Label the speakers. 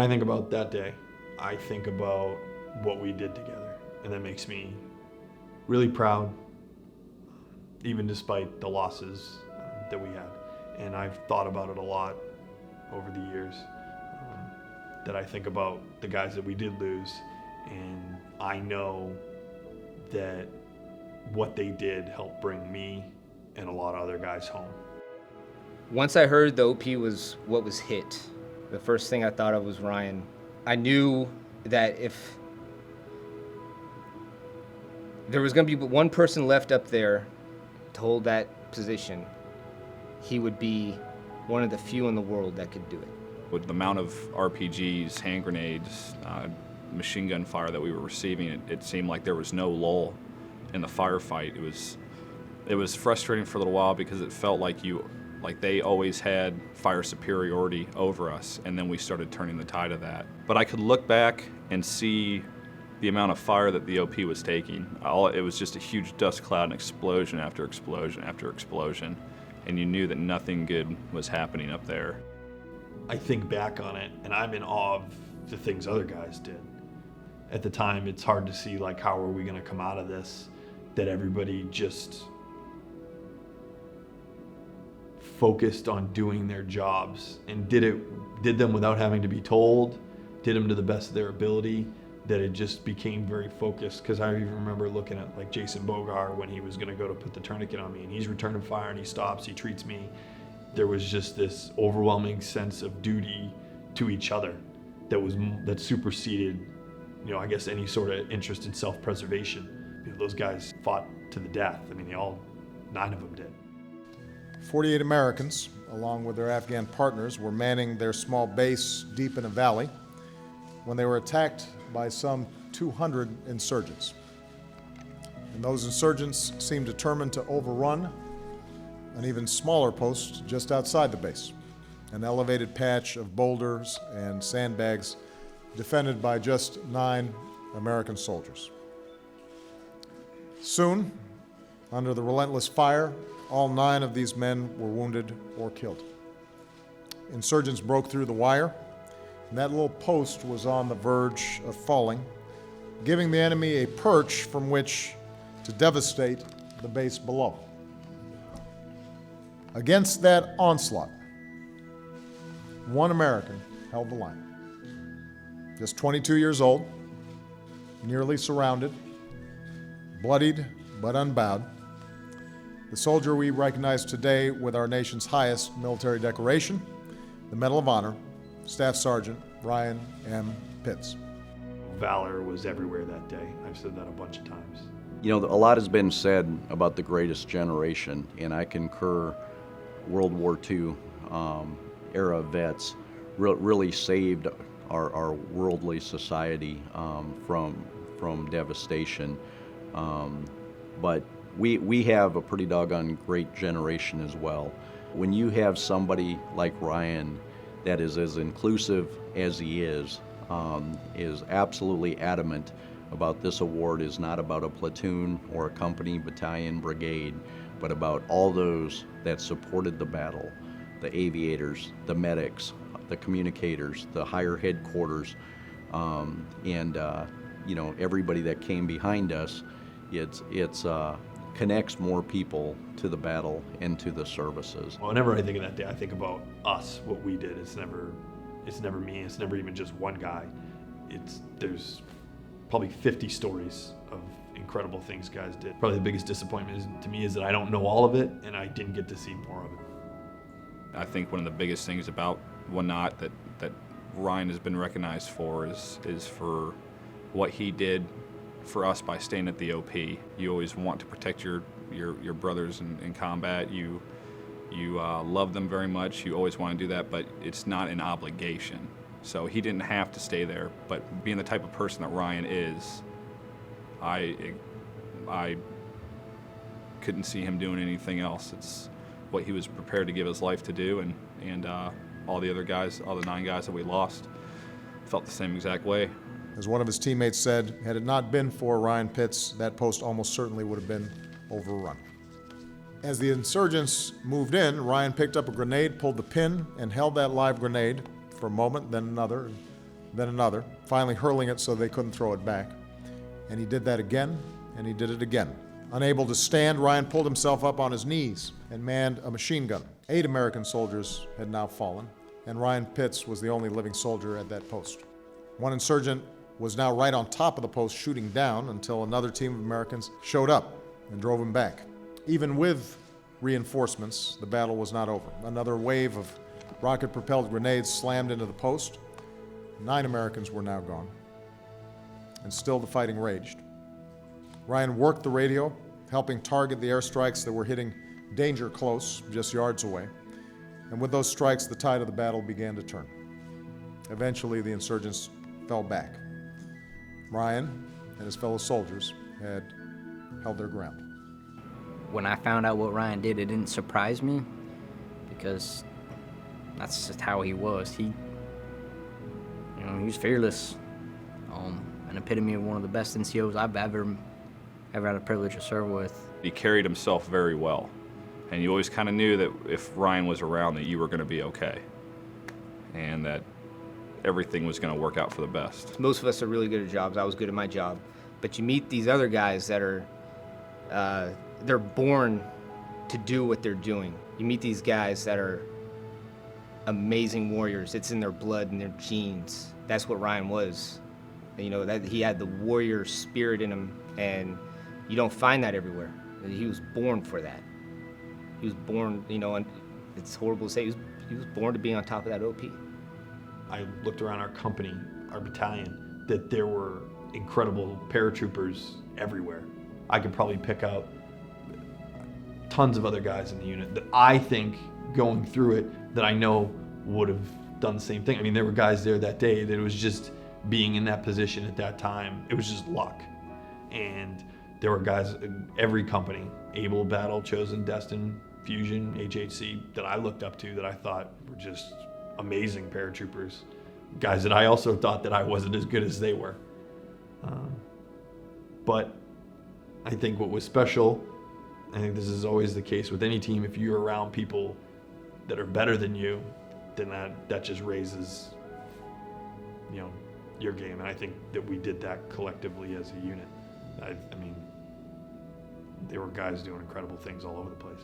Speaker 1: I think about that day, I think about what we did together, and that makes me really proud, even despite the losses that we had. And I've thought about it a lot over the years, that I think about the guys that we did lose, and I know that what they did helped bring me and a lot of other guys home.
Speaker 2: Once I heard the OP was what was hit, the first thing I thought of was Ryan. I knew that if there was going to be one person left up there to hold that position, he would be one of the few in the world that could do it.
Speaker 3: With the amount of RPGs, hand grenades, machine gun fire that we were receiving, it seemed like there was no lull in the firefight. It was frustrating for a little while because it felt like they always had fire superiority over us, and then we started turning the tide of that. But I could look back and see the amount of fire that the OP was taking. It was just a huge dust cloud and explosion after explosion after explosion, and you knew that nothing good was happening up there.
Speaker 1: I think back on it, and I'm in awe of the things other guys did. At the time, it's hard to see, like, how are we going to come out of this, that everybody just focused on doing their jobs and did them without having to be told, did them to the best of their ability, that it just became very focused. Because I even remember looking at, like, Jason Bogar when he was going to go to put the tourniquet on me, and he's returning fire and he stops, he treats me. There was just this overwhelming sense of duty to each other that superseded, I guess, any sort of interest in self-preservation. Those guys fought to the death. I mean, 9 of them did.
Speaker 4: 48 Americans, along with their Afghan partners, were manning their small base deep in a valley when they were attacked by some 200 insurgents. And those insurgents seemed determined to overrun an even smaller post just outside the base, an elevated patch of boulders and sandbags defended by just 9 American soldiers. Soon, under the relentless fire, all 9 of these men were wounded or killed. Insurgents broke through the wire, and that little post was on the verge of falling, giving the enemy a perch from which to devastate the base below. Against that onslaught, one American held the line. Just 22 years old, nearly surrounded, bloodied but unbowed, the soldier we recognize today with our nation's highest military decoration, the Medal of Honor, Staff Sergeant Ryan M. Pitts.
Speaker 1: Valor was everywhere that day. I've said that a bunch of times.
Speaker 5: A lot has been said about the greatest generation, and I concur. World War II era vets really saved our worldly society from devastation. But we have a pretty doggone great generation as well. When you have somebody like Ryan that is as inclusive as he is absolutely adamant about this award is not about a platoon or a company, battalion, brigade, but about all those that supported the battle, the aviators, the medics, the communicators, the higher headquarters, and everybody that came behind us. It's connects more people to the battle and to the services.
Speaker 1: Whenever I think of that day, I think about us, what we did. It's never me. It's never even just one guy. There's probably 50 stories of incredible things guys did. Probably the biggest disappointment to me is that I don't know all of it, and I didn't get to see more of it.
Speaker 3: I think one of the biggest things about Wanat that Ryan has been recognized for is for what he did for us by staying at the OP. You always want to protect your brothers in combat. You love them very much. You always want to do that, but it's not an obligation. So he didn't have to stay there, but being the type of person that Ryan is, I couldn't see him doing anything else. It's what he was prepared to give his life to do, and all the other guys, all the 9 guys that we lost, felt the same exact way.
Speaker 4: As one of his teammates said, had it not been for Ryan Pitts, that post almost certainly would have been overrun. As the insurgents moved in, Ryan picked up a grenade, pulled the pin, and held that live grenade for a moment, then another, then another, finally hurling it so they couldn't throw it back. And he did that again, and he did it again. Unable to stand, Ryan pulled himself up on his knees and manned a machine gun. 8 American soldiers had now fallen, and Ryan Pitts was the only living soldier at that post. One insurgent was now right on top of the post shooting down until another team of Americans showed up and drove him back. Even with reinforcements, the battle was not over. Another wave of rocket-propelled grenades slammed into the post. 9 Americans were now gone, and still the fighting raged. Ryan worked the radio, helping target the airstrikes that were hitting danger close, just yards away. And with those strikes, the tide of the battle began to turn. Eventually, the insurgents fell back. Ryan and his fellow soldiers had held their ground.
Speaker 6: When I found out what Ryan did, it didn't surprise me because that's just how he was. He was fearless, an epitome of one of the best NCOs I've ever had the privilege to serve with.
Speaker 3: He carried himself very well, and you always kind of knew that if Ryan was around that you were going to be okay, and that everything was going to work out for the best.
Speaker 2: Most of us are really good at jobs. I was good at my job. But you meet these other guys that are, they're born to do what they're doing. You meet these guys that are amazing warriors. It's in their blood and their genes. That's what Ryan was. That he had the warrior spirit in him, and you don't find that everywhere. He was born for that. He was born, and it's horrible to say, he was born to be on top of that OP.
Speaker 1: I looked around our company, our battalion, that there were incredible paratroopers everywhere. I could probably pick out tons of other guys in the unit that I think going through it that I know would have done the same thing. I mean, there were guys there that day that it was just being in that position at that time. It was just luck. And there were guys in every company, Able, Battle, Chosen, Destin, Fusion, HHC, that I looked up to that I thought were just amazing paratroopers. Guys that I also thought that I wasn't as good as they were. But I think what was special, I think this is always the case with any team, if you're around people that are better than you, then that just raises, your game. And I think that we did that collectively as a unit. I mean, there were guys doing incredible things all over the place.